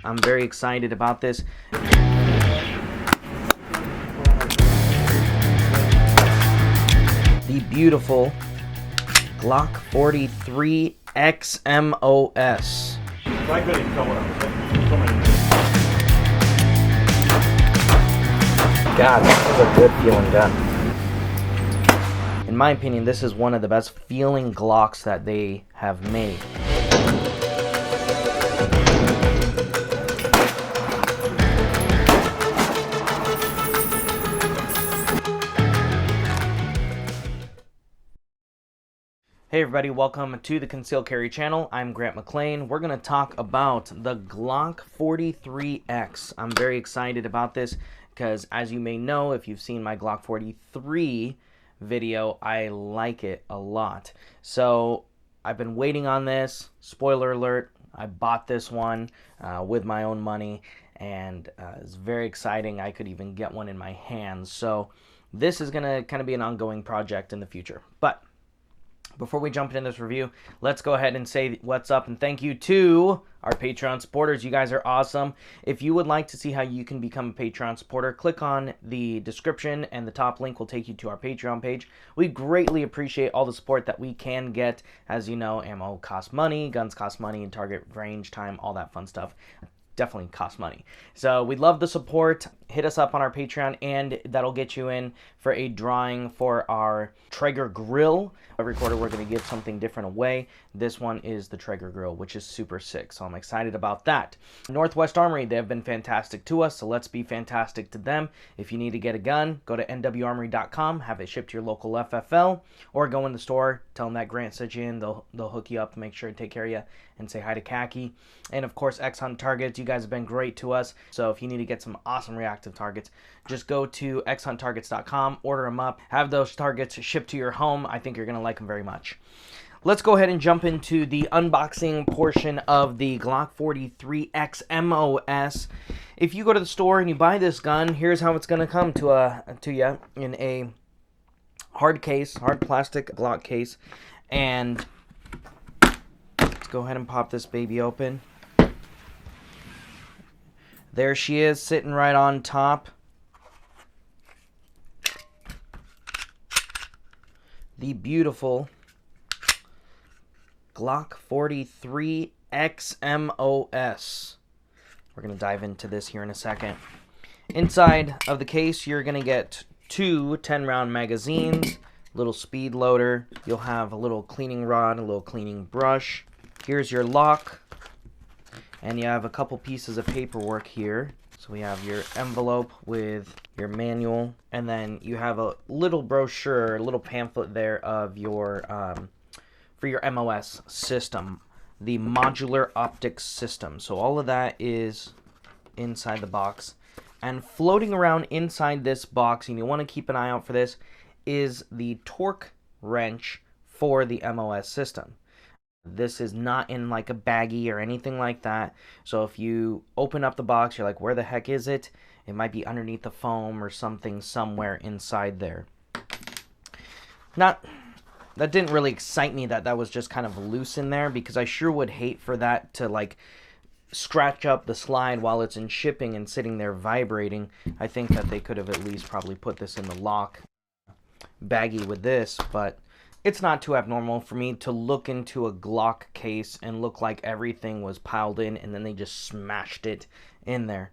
I'm very excited about this. The beautiful Glock 43X MOS. God, this is a good feeling gun. In my opinion, this is one of the best feeling Glocks that they have made. Hey everybody, welcome to the Concealed Carry channel. I'm Grant McLean. We're going to talk about the Glock 43X. I'm very excited about this because, as you may know, if you've seen my Glock 43 video, I like it a lot. So I've been waiting on this. Spoiler alert, I bought this one with my own money, and it's very exciting. I could even get one in my hands. So this is going to kind of be an ongoing project in the future. But before we jump into this review, let's go ahead and say what's up and thank you to our Patreon supporters. You guys are awesome. If you would like to see how you can become a Patreon supporter, click on the description and the top link will take you to our Patreon page. We greatly appreciate all the support that we can get. As you know, ammo costs money, guns cost money, and target range time, all that fun stuff definitely costs money. So we love the support. Hit us up on our Patreon and that'll get you in for a drawing for our Traeger grill. Every quarter we're going to give something different away. This one is the Traeger grill, which is super sick, so I'm excited about that. Northwest Armory, they have been fantastic to us, so let's be fantastic to them. If you need to get a gun, go to nwarmory.com, have it shipped to your local FFL, or go in the store, tell them that Grant sent you in, they'll hook you up, make sure to take care of you, and say hi to Khaki. And of course, X-Hunt Targets, you guys have been great to us, so if you need to get some awesome reactive targets, just go to xhunttargets.com, order them up, have those targets shipped to your home. I think you're going to like them very much. Let's go ahead and jump into the unboxing portion of the Glock 43X MOS. If you go to the store and you buy this gun, here's how it's going to come to you in a hard case, hard plastic Glock case. And let's go ahead and pop this baby open. There she is, sitting right on top. The beautiful Glock 43X MOS. We're going to dive into this here in a second. Inside of the case, you're going to get two 10-round magazines, little speed loader. You'll have a little cleaning rod, a little cleaning brush. Here's your lock. And you have a couple pieces of paperwork here. So we have your envelope with your manual, and then you have a little brochure, a little pamphlet there of your for your MOS system, the modular optics system. So all of that is inside the box, and floating around inside this box, and you want to keep an eye out for this, is the torque wrench for the MOS system. This is not in like a baggie or anything like that. So if you open up the box, you're like, where the heck is it? It might be underneath the foam or something somewhere inside there. That didn't really excite me that was just kind of loose in there, because I sure would hate for that to like scratch up the slide while it's in shipping and sitting there vibrating. I think that they could have at least probably put this in the lock baggie with this, but it's not too abnormal for me to look into a Glock case and look like everything was piled in and then they just smashed it in there.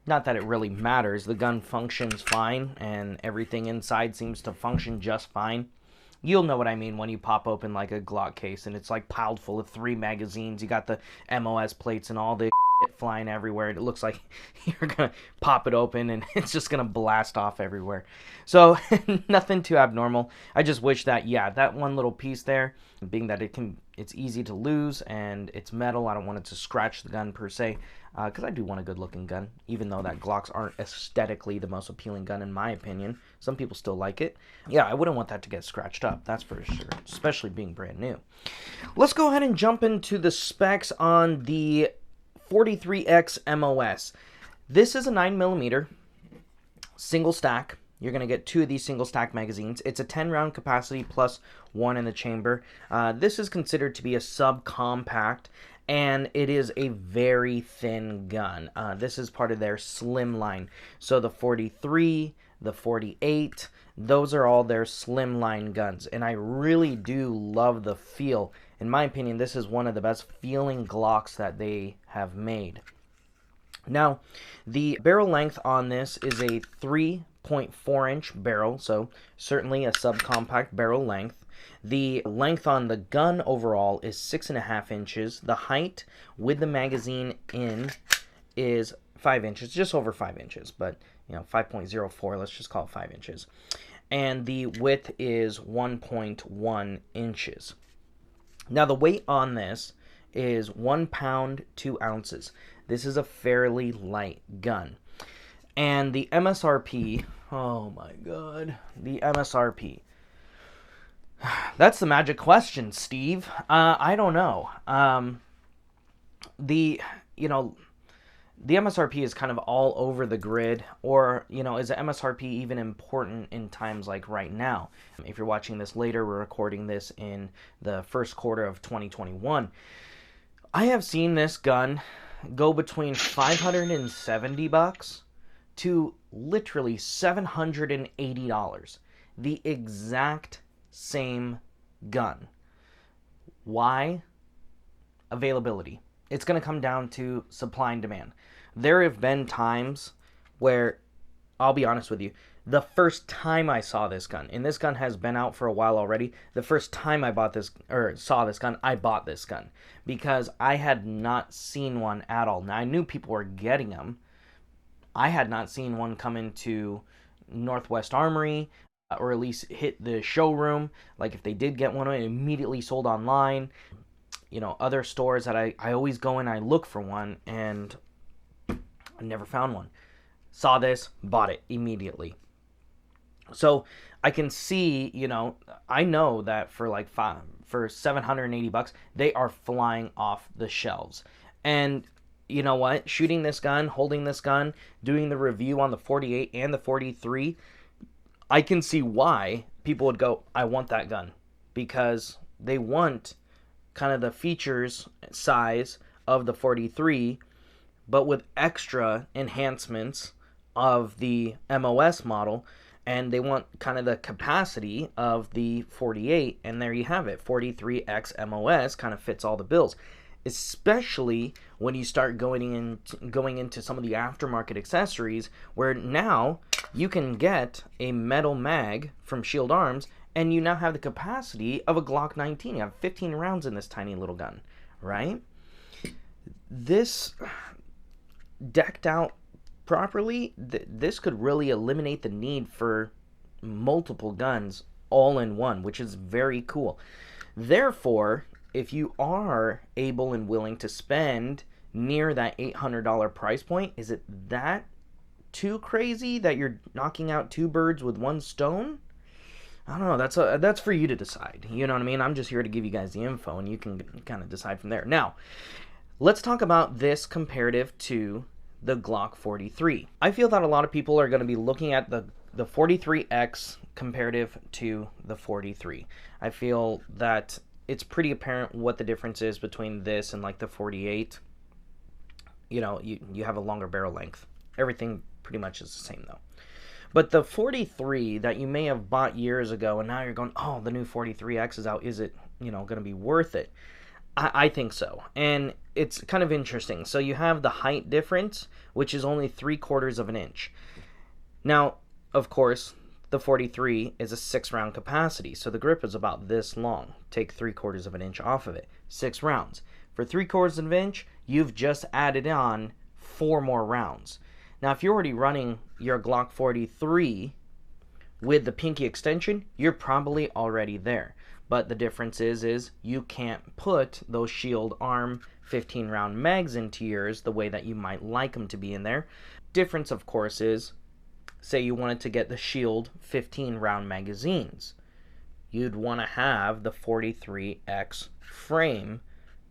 Not that it really matters. The gun functions fine and everything inside seems to function just fine. You'll know what I mean when you pop open like a Glock case and it's like piled full of 3 magazines. You got the MOS plates and all the shit flying everywhere. It looks like you're going to pop it open and it's just going to blast off everywhere. So nothing too abnormal. I just wish that, yeah, that one little piece there, being that it's easy to lose and it's metal, I don't want it to scratch the gun per se, because I do want a good looking gun, even though that Glocks aren't aesthetically the most appealing gun in my opinion. Some people still like it. Yeah, I wouldn't want that to get scratched up, that's for sure, especially being brand new. Let's go ahead and jump into the specs on the 43X MOS. This is a 9mm single stack. You're going to get 2 of these single stack magazines. It's a 10-round capacity plus 1 in the chamber. This is considered to be a subcompact, and it is a very thin gun. This is part of their slim line. So the 43, the 48, those are all their slim line guns, and I really do love the feel. In my opinion, this is one of the best feeling Glocks that they have made. Now, the barrel length on this is a 3.4-inch barrel, so certainly a subcompact barrel length. The length on the gun overall is 6.5 inches. The height with the magazine in is 5 inches, just over 5 inches, but 5.04, let's just call it 5 inches. And the width is 1.1 inches. Now, the weight on this is 1 pound, 2 ounces. This is a fairly light gun. And the MSRP, oh my god, the MSRP. That's the magic question, Steve. I don't know. The MSRP is kind of all over the grid, or, is the MSRP even important in times like right now? If you're watching this later, we're recording this in the first quarter of 2021. I have seen this gun go between $570 to literally $780. The exact same gun. Why? Availability. It's going to come down to supply and demand. There have been times where, I'll be honest with you, the first time I saw this gun, and this gun has been out for a while already, the first time I saw this gun, I bought this gun because I had not seen one at all. Now, I knew people were getting them. I had not seen one come into Northwest Armory, or at least hit the showroom. Like, if they did get one, it immediately sold online. Other stores that I always go in, I look for one, and I never found one. Saw this, bought it immediately. So I can see, I know that for $780, they are flying off the shelves. And you know what? Shooting this gun, holding this gun, doing the review on the 48 and the 43, I can see why people would go, I want that gun. Because they want kind of the features size of the 43, but with extra enhancements of the MOS model, and they want kind of the capacity of the 48, and there you have it. 43X MOS kind of fits all the bills, especially when you start going into some of the aftermarket accessories, where now you can get a metal mag from Shield Arms, and you now have the capacity of a Glock 19. You have 15 rounds in this tiny little gun, right? This decked out properly, this could really eliminate the need for multiple guns all in one, which is very cool. Therefore, if you are able and willing to spend near that $800 price point, is it that too crazy that you're knocking out two birds with one stone? I don't know. That's for you to decide. You know what I mean? I'm just here to give you guys the info, and you can kind of decide from there. Now, let's talk about this comparative to the Glock 43. I feel that a lot of people are going to be looking at the 43X comparative to the 43. I feel that it's pretty apparent what the difference is between this and like the 48. You have a longer barrel length. Everything pretty much is the same though. But the 43 that you may have bought years ago, and now you're going, oh, the new 43X is out. Is it, going to be worth it? I think so. And it's kind of interesting. So you have the height difference, which is only 3/4 of an inch. Now, of course, the 43 is a 6-round capacity. So the grip is about this long. Take 3/4 of an inch off of it. 6 rounds. For 3/4 of an inch, you've just added on 4 more rounds. Now, if you're already running your Glock 43 with the pinky extension, you're probably already there. But the difference is you can't put those Shield Arm 15-round mags into yours the way that you might like them to be in there. Difference, of course, is, say you wanted to get the Shield 15-round magazines. You'd want to have the 43X frame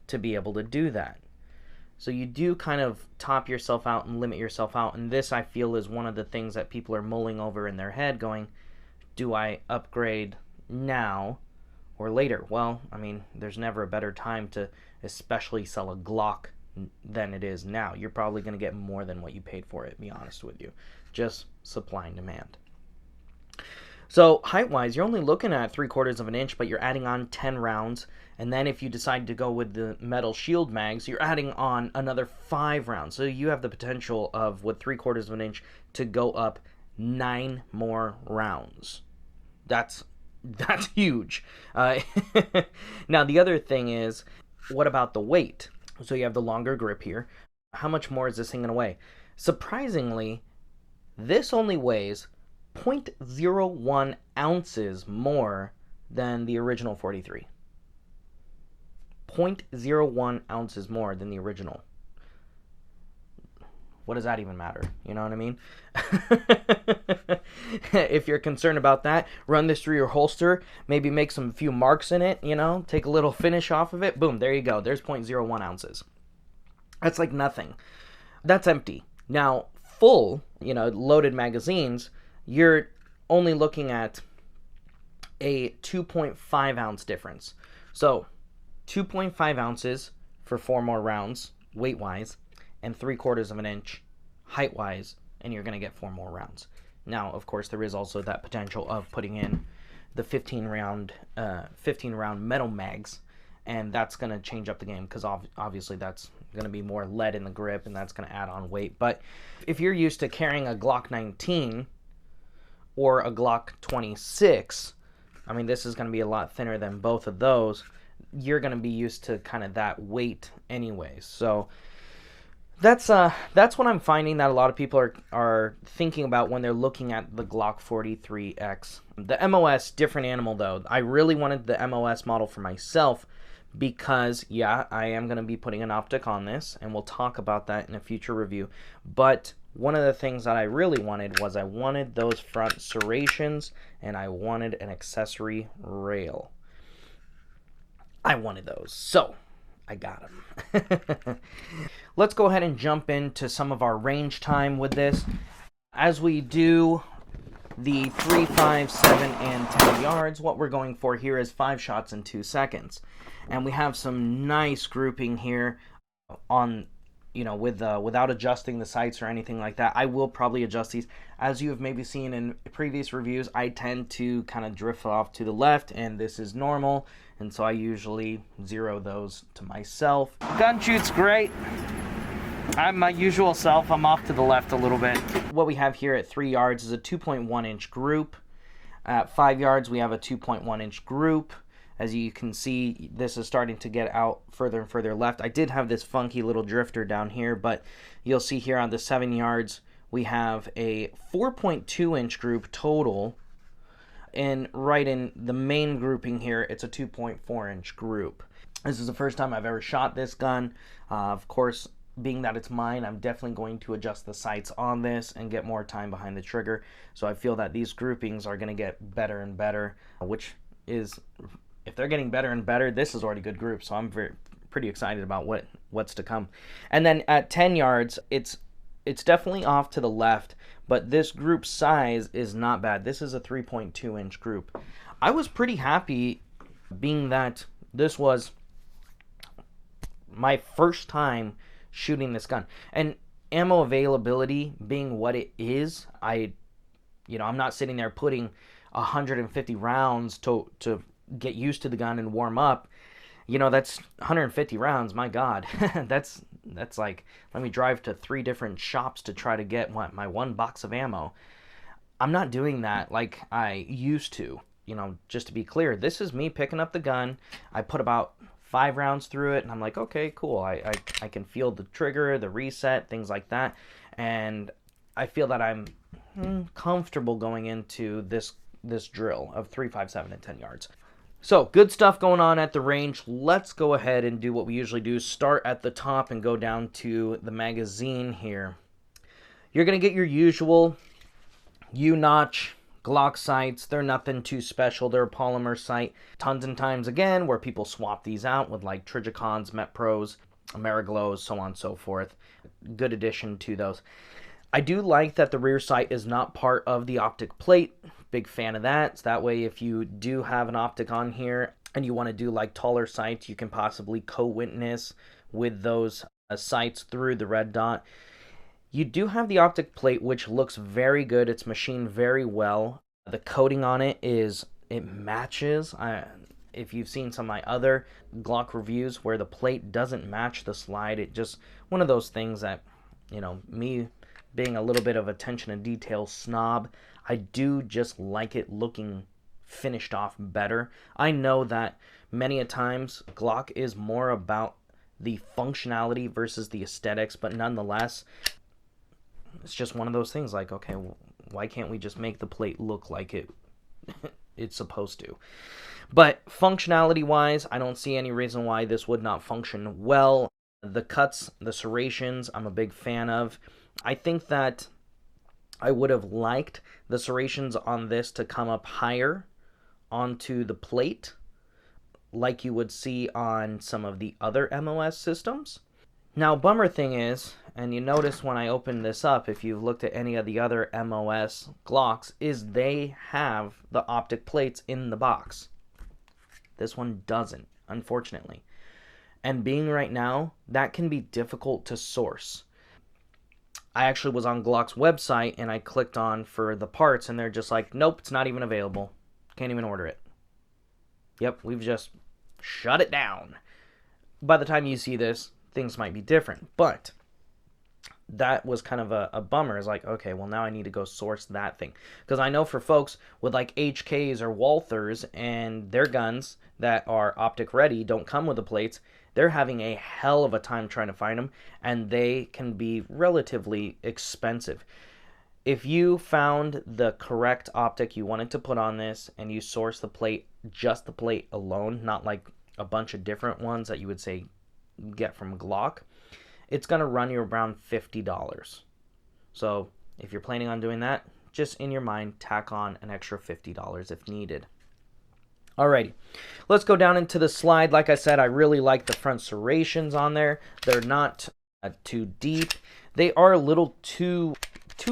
to be able to do that. So you do kind of top yourself out and limit yourself out. And this, I feel, is one of the things that people are mulling over in their head, going, do I upgrade now, or later? Well, I mean, there's never a better time to especially sell a Glock than it is now. You're probably going to get more than what you paid for it, to be honest with you. Just supply and demand. So height-wise, you're only looking at 3/4 of an inch, but you're adding on 10 rounds. And then if you decide to go with the metal shield mags, you're adding on another 5 rounds. So you have the potential of, with 3/4 of an inch, to go up 9 more rounds. That's huge. Now, the other thing is, what about the weight? So you have the longer grip here. How much more is this thing going to weigh? Surprisingly, this only weighs 0.01 ounces more than the original 43. 0.01 ounces more than the original. What does that even matter? You know what I mean? If you're concerned about that, run this through your holster, maybe make some few marks in it, you know, take a little finish off of it. Boom, there you go. There's 0.01 ounces. That's like nothing. That's empty. Now, full, you know, loaded magazines, you're only looking at a 2.5 ounce difference. So 2.5 ounces for 4 more rounds, weight-wise, and 3/4 of an inch, height-wise, and you're going to get 4 more rounds. Now, of course, there is also that potential of putting in the 15 round metal mags, and that's going to change up the game because obviously that's going to be more lead in the grip, and that's going to add on weight. But if you're used to carrying a Glock 19 or a Glock 26, I mean, this is going to be a lot thinner than both of those. You're going to be used to kind of that weight anyways. So that's what I'm finding that a lot of people are thinking about when they're looking at the Glock 43X. The MOS, different animal though. I really wanted the MOS model for myself because, yeah, I am going to be putting an optic on this, and we'll talk about that in a future review. But one of the things that I really wanted was I wanted those front serrations, and I wanted an accessory rail. I wanted those, so I got them. Let's go ahead and jump into some of our range time with this. As we do the 3, 5, 7, and 10 yards, what we're going for here is 5 shots in 2 seconds. And we have some nice grouping here on, you know, without adjusting the sights or anything like that. I will probably adjust these. As you have maybe seen in previous reviews, I tend to kind of drift off to the left, and this is normal. And so I usually zero those to myself. Gun shoot's great. I'm my usual self. I'm off to the left a little bit. What we have here at 3 yards is a 2.1 inch group. At 5 yards, we have a 2.1 inch group. As you can see, this is starting to get out further and further left. I did have this funky little drifter down here, but you'll see here on the 7 yards, we have a 4.2 inch group total. And right in the main grouping here, it's a 2.4 inch group. This is the first time I've ever shot this gun. Of course, being that it's mine, I'm definitely going to adjust the sights on this and get more time behind the trigger. So I feel that these groupings are going to get better and better, which is, if they're getting better and better, this is already good group. So I'm pretty excited about what's to come. And then at 10 yards, it's definitely off to the left, but this group size is not bad. This is a 3.2 inch group. I was pretty happy, being that this was my first time shooting this gun, and ammo availability being what it is, I'm not sitting there putting 150 rounds to get used to the gun and warm up. You know, that's 150 rounds, my God. that's like, let me drive to 3 different shops to try to get my 1 box of ammo. I'm not doing that like I used to. You know, just to be clear, this is me picking up the gun. I put about 5 rounds through it, and I'm like, okay, cool. I can feel the trigger, the reset, things like that. And I feel that I'm comfortable going into this drill of 3, 5, 7, and 10 yards. So, good stuff going on at the range. Let's go ahead and do what we usually do. Start at the top and go down to the magazine here. You're going to get your usual U-notch Glock sights. They're nothing too special. They're a polymer sight. Tons and times again where people swap these out with like Trigicons, Met Pros, Ameriglows, so on and so forth. Good addition to those. I do like that the rear sight is not part of the optic plate. Big fan of that. So that way, if you do have an optic on here, and you want to do like taller sights, you can possibly co-witness with those sights through the red dot. You do have the optic plate, which looks very good. It's machined very well. The coating on it matches. If you've seen some of my other Glock reviews where the plate doesn't match the slide, it just one of those things that, me being a little bit of attention to detail snob, I do just like it looking finished off better. I know that many a times Glock is more about the functionality versus the aesthetics, but nonetheless, it's just one of those things like, okay, why can't we just make the plate look like it's supposed to? But functionality wise, I don't see any reason why this would not function well. The cuts, the serrations, I'm a big fan of. I think that I would have liked the serrations on this to come up higher onto the plate, like you would see on some of the other MOS systems. Now, bummer thing is, and you notice when I open this up, if you've looked at any of the other MOS Glocks, is they have the optic plates in the box. This one doesn't, unfortunately. And being right now, that can be difficult to source. I actually was on Glock's website and I clicked on for the parts and they're just like, nope, it's not even available. Can't even order it. Yep, we've just shut it down. By the time you see this, things might be different, but that was kind of a bummer. It's like, okay, well, now I need to go source that thing. Because I know for folks with like HKs or Walthers and their guns that are optic ready don't come with the plates, they're having a hell of a time trying to find them, and they can be relatively expensive. If you found the correct optic you wanted to put on this and you source the plate, just the plate alone, not like a bunch of different ones that you would say get from Glock, it's going to run you around $50. So if you're planning on doing that, just in your mind, tack on an extra $50 if needed. Alrighty, let's go down into the slide. Like I said, I really like the front serrations on there. They're not too deep. They are a little too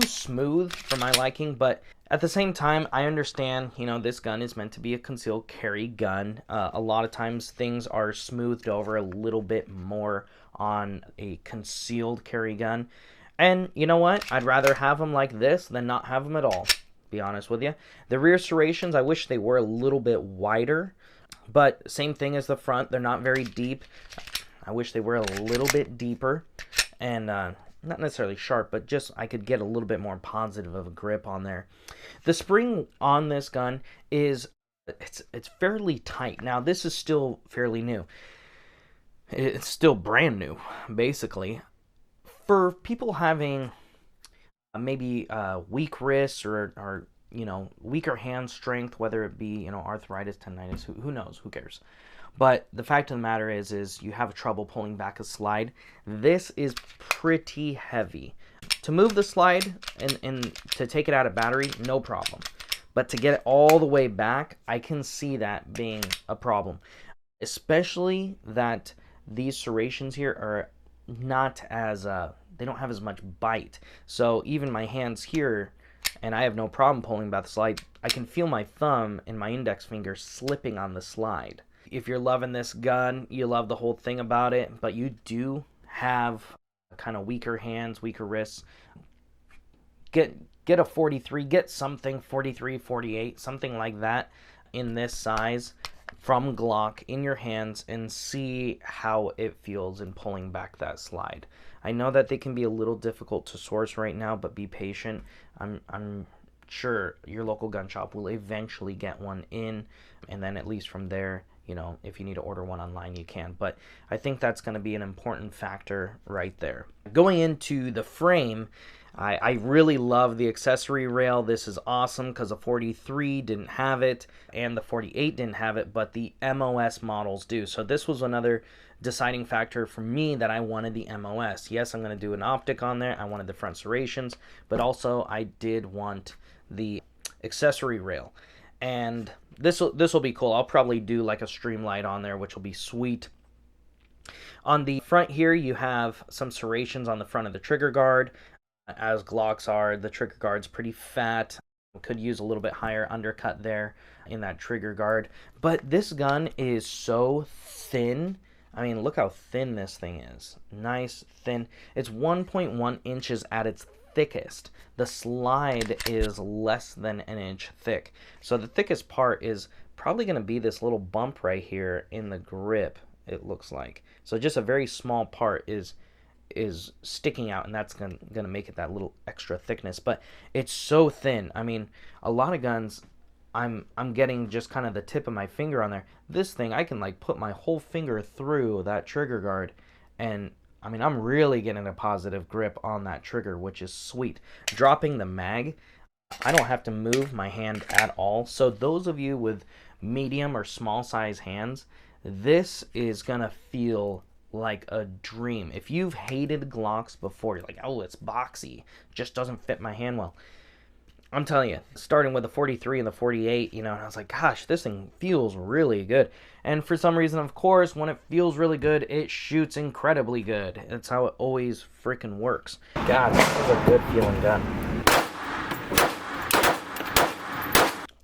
smooth for my liking, but at the same time, I understand, this gun is meant to be a concealed carry gun. A lot of times things are smoothed over a little bit more on a concealed carry gun. And you know what? I'd rather have them like this than not have them at all, be honest with you. The rear serrations, I wish they were a little bit wider, but same thing as the front. They're not very deep. I wish they were a little bit deeper and not necessarily sharp, but just I could get a little bit more positive of a grip on there. The spring on this gun is it's fairly tight. Now, this is still fairly new. It's still brand new, basically. For people having maybe weak wrists or weaker hand strength, whether it be arthritis, tendinitis, who knows, who cares. But the fact of the matter is you have trouble pulling back a slide. This is pretty heavy. To move the slide and to take it out of battery, no problem. But to get it all the way back, I can see that being a problem. Especially that these serrations here are not as, they don't have as much bite. So even my hands here, and I have no problem pulling back the slide, I can feel my thumb and my index finger slipping on the slide. If you're loving this gun, you love the whole thing about it, but you do have kind of weaker hands, weaker wrists, get a 43, get something 43, 48, something like that in this size from Glock in your hands and see how it feels in pulling back that slide. I know that they can be a little difficult to source right now, but be patient. I'm sure your local gun shop will eventually get one in, and then at least from there, if you need to order one online, you can. But I think that's going to be an important factor right there. Going into the frame, I really love the accessory rail. This is awesome because the 43 didn't have it and the 48 didn't have it, but the MOS models do. So this was another deciding factor for me that I wanted the MOS. Yes, I'm going to do an optic on there. I wanted the front serrations, but also I did want the accessory rail. And this will be cool. I'll probably do like a streamlight on there, which will be sweet. On the front here, you have some serrations on the front of the trigger guard. As Glocks are, the trigger guard's pretty fat. Could use a little bit higher undercut there in that trigger guard. But this gun is so thin. I mean, look how thin this thing is. Nice, thin. It's 1.1 inches at its thickest. The slide is less than an inch thick. So the thickest part is probably going to be this little bump right here in the grip, it looks like. So just a very small part is sticking out, and that's gonna make it that little extra thickness. But it's so thin. I mean, a lot of guns, I'm getting just kind of the tip of my finger on there. This thing, I can like put my whole finger through that trigger guard, and I mean, I'm really getting a positive grip on that trigger, which is sweet. Dropping the mag, I don't have to move my hand at all. So those of you with medium or small size hands, this is gonna feel like a dream. If you've hated Glocks before, you're like, oh, it's boxy, just doesn't fit my hand well. I'm telling you, starting with the 43 and the 48, and I was like, gosh, this thing feels really good. And for some reason, of course, when it feels really good, it shoots incredibly good. That's how it always freaking works. God, this is a good feeling gun.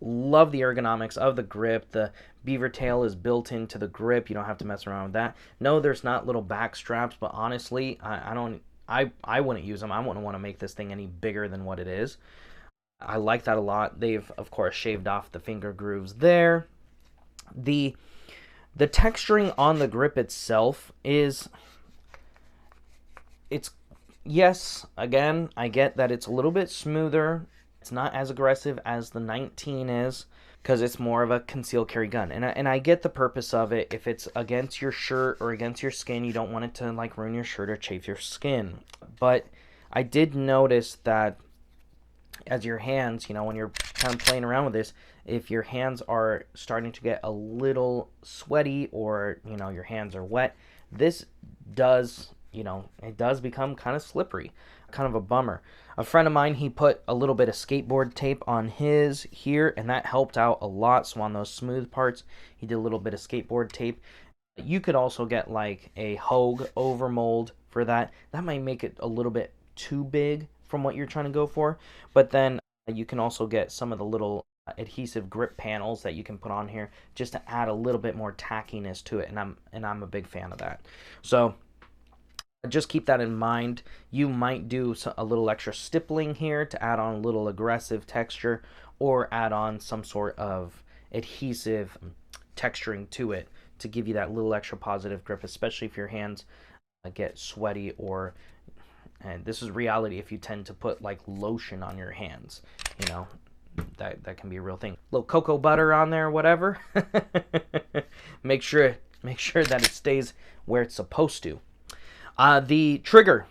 Love the ergonomics of the grip. The beaver tail is built into the grip. You don't have to mess around with that. No, there's not little back straps, but honestly, I wouldn't use them. I wouldn't want to make this thing any bigger than what it is. I like that a lot. They've, of course, shaved off the finger grooves there. The texturing on the grip itself is, yes, again, I get that it's a little bit smoother. It's not as aggressive as the 19 is, because it's more of a concealed carry gun. And I get the purpose of it. If it's against your shirt or against your skin, you don't want it to like ruin your shirt or chafe your skin. But I did notice that as your hands, when you're kind of playing around with this, if your hands are starting to get a little sweaty or, your hands are wet, this does, it does become kind of slippery, kind of a bummer. A friend of mine, he put a little bit of skateboard tape on his here, and that helped out a lot. So on those smooth parts, he did a little bit of skateboard tape. You could also get like a Hogue overmold for that. That might make it a little bit too big from what you're trying to go for. But then you can also get some of the little adhesive grip panels that you can put on here just to add a little bit more tackiness to it, and I'm a big fan of that. So just keep that in mind. You might do a little extra stippling here to add on a little aggressive texture, or add on some sort of adhesive texturing to it to give you that little extra positive grip, especially if your hands get sweaty, or, and this is reality, if you tend to put like lotion on your hands, that can be a real thing. A little cocoa butter on there, whatever. make sure that it stays where it's supposed to. The trigger.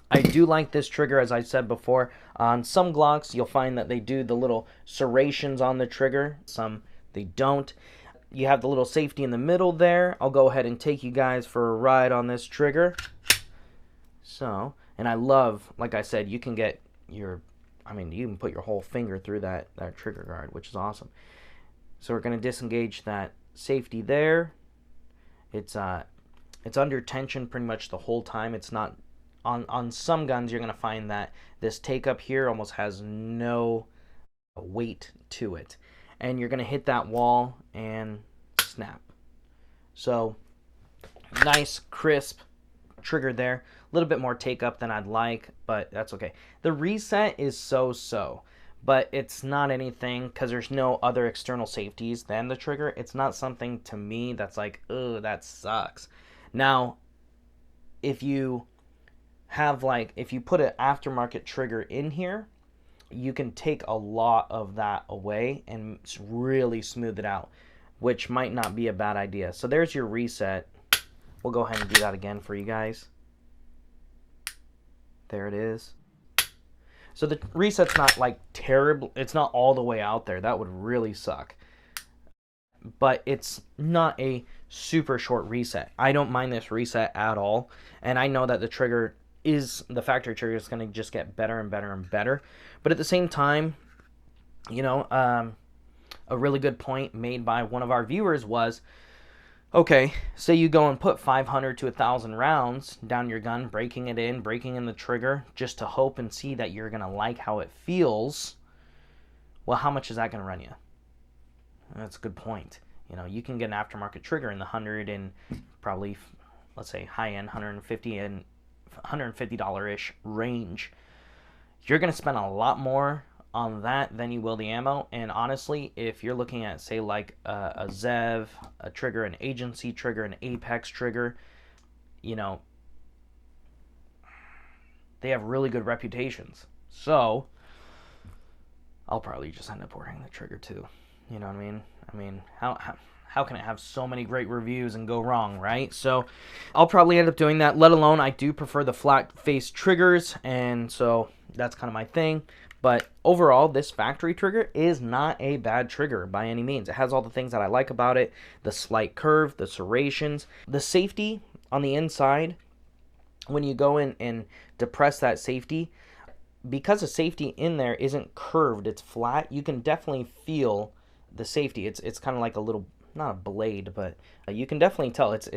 I do like this trigger, as I said before. On some Glocks, you'll find that they do the little serrations on the trigger. Some, they don't. You have the little safety in the middle there. I'll go ahead and take you guys for a ride on this trigger. So, and I love, like I said, you can get you can put your whole finger through that trigger guard, which is awesome. So we're going to disengage that safety there. It's under tension pretty much the whole time. It's not, on some guns, you're going to find that this take up here almost has no weight to it. And you're going to hit that wall and snap. So, nice, crisp trigger there. A little bit more take up than I'd like, but that's okay. The reset is so-so, but it's not anything, because there's no other external safeties than the trigger. It's not something to me that's like, ugh, that sucks. Now, if you have if you put an aftermarket trigger in here, you can take a lot of that away and really smooth it out, which might not be a bad idea. So there's your reset. We'll go ahead and do that again for you guys. There it is. So the reset's not like terrible. It's not all the way out there. That would really suck. But it's not a super short reset. I don't mind this reset at all. And I know that the factory trigger is going to just get better and better and better. But at the same time, a really good point made by one of our viewers was, okay, say you go and put 500 to 1,000 rounds down your gun, breaking in the trigger, just to hope and see that you're going to like how it feels. Well, how much is that going to run you? That's a good point. You know, you can get an aftermarket trigger in the 100 and probably, let's say, high-end $150-ish range. You're going to spend a lot more on that than you will the ammo. And honestly, if you're looking at, say, like a Zev, a trigger, an agency trigger, an Apex trigger, you know, they have really good reputations. So I'll probably just end up ordering the trigger too. You know what I mean? I mean, how can it have so many great reviews and go wrong, right? So I'll probably end up doing that, let alone I do prefer the flat face triggers, and so that's kind of my thing. But overall, this factory trigger is not a bad trigger by any means. It has all the things that I like about it: the slight curve, the serrations, the safety on the inside. When you go in and depress that safety, because the safety in there isn't curved, it's flat, you can definitely feel the safety. It's kind of like a little, not a blade, but you can definitely tell it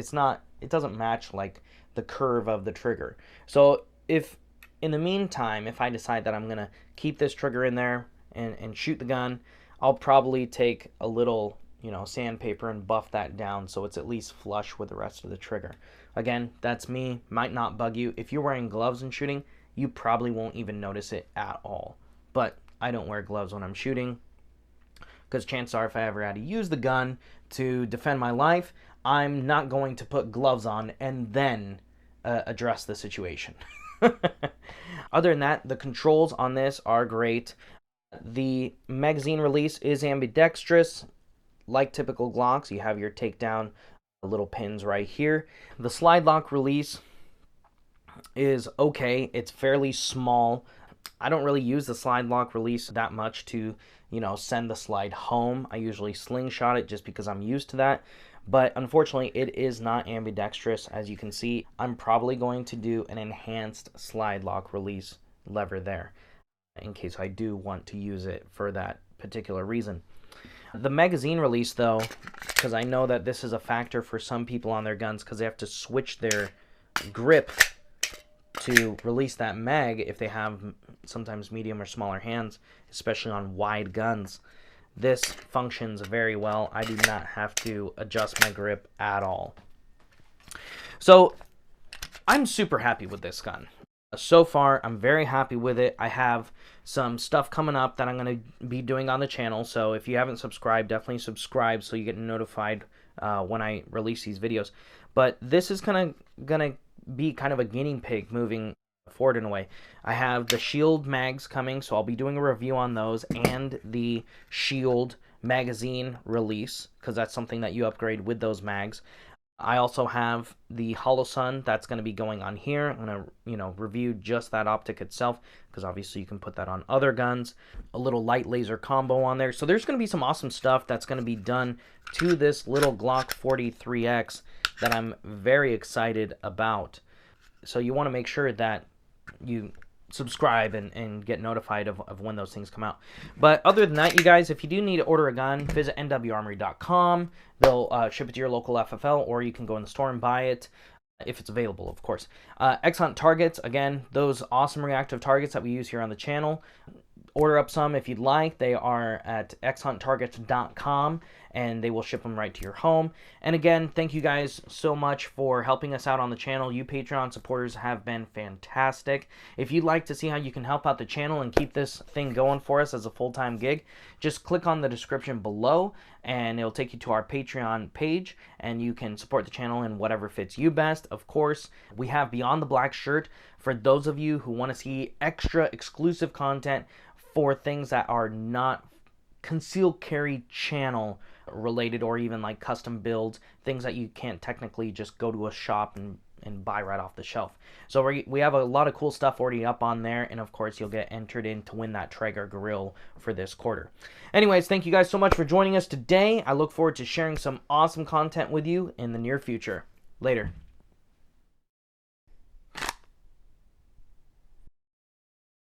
doesn't match like the curve of the trigger. So if in the meantime, if I decide that I'm gonna keep this trigger in there and shoot the gun, I'll probably take a little, you know, sandpaper and buff that down so it's at least flush with the rest of the trigger. Again, that's me, might not bug you. If you're wearing gloves and shooting, you probably won't even notice it at all. But I don't wear gloves when I'm shooting, because chances are if I ever had to use the gun to defend my life, I'm not going to put gloves on and then address the situation. Other than that, the controls on this are great. The magazine release is ambidextrous. Like typical Glocks, you have your takedown little pins right here. The slide lock release is okay. It's fairly small. I don't really use the slide lock release that much to, you know, send the slide home. I usually slingshot it just because I'm used to that. But unfortunately, it is not ambidextrous. As you can see, I'm probably going to do an enhanced slide lock release lever there in case I do want to use it for that particular reason. The magazine release, though, because I know that this is a factor for some people on their guns because they have to switch their grip to release that mag if they have sometimes medium or smaller hands, especially on wide guns. This functions very well. I do not have to adjust my grip at all. So I'm super happy with this gun. So far, I'm very happy with it. I have some stuff coming up that I'm going to be doing on the channel. So if you haven't subscribed, definitely subscribe so you get notified when I release these videos. But this is gonna be kind of a guinea pig moving forward in a way. I have the Shield mags coming, so I'll be doing a review on those and the Shield magazine release, because that's something that you upgrade with those mags. I also have the Holosun that's going to be going on here. I'm going to, you know, review just that optic itself, because obviously you can put that on other guns. A little light laser combo on there. So there's going to be some awesome stuff that's going to be done to this little Glock 43X that I'm very excited about. So you want to make sure that you subscribe and get notified of when those things come out. But other than that, you guys, if you do need to order a gun, visit nwarmory.com. They'll ship it to your local FFL, or you can go in the store and buy it if it's available, of course. X-Hunt targets, again, those awesome reactive targets that we use here on the channel. Order up some if you'd like. They are at xhunttargets.com, and they will ship them right to your home. And again, thank you guys so much for helping us out on the channel. You Patreon supporters have been fantastic. If you'd like to see how you can help out the channel and keep this thing going for us as a full-time gig, just click on the description below, and it'll take you to our Patreon page, and you can support the channel in whatever fits you best. Of course, we have Beyond the Black Shirt for those of you who want to see extra exclusive content for things that are not concealed carry channel related, or even like custom builds, things that you can't technically just go to a shop and buy right off the shelf. So we have a lot of cool stuff already up on there, and of course you'll get entered in to win that Traeger grill for this quarter. Anyways, thank you guys so much for joining us today. I look forward to sharing some awesome content with you in the near future. Later.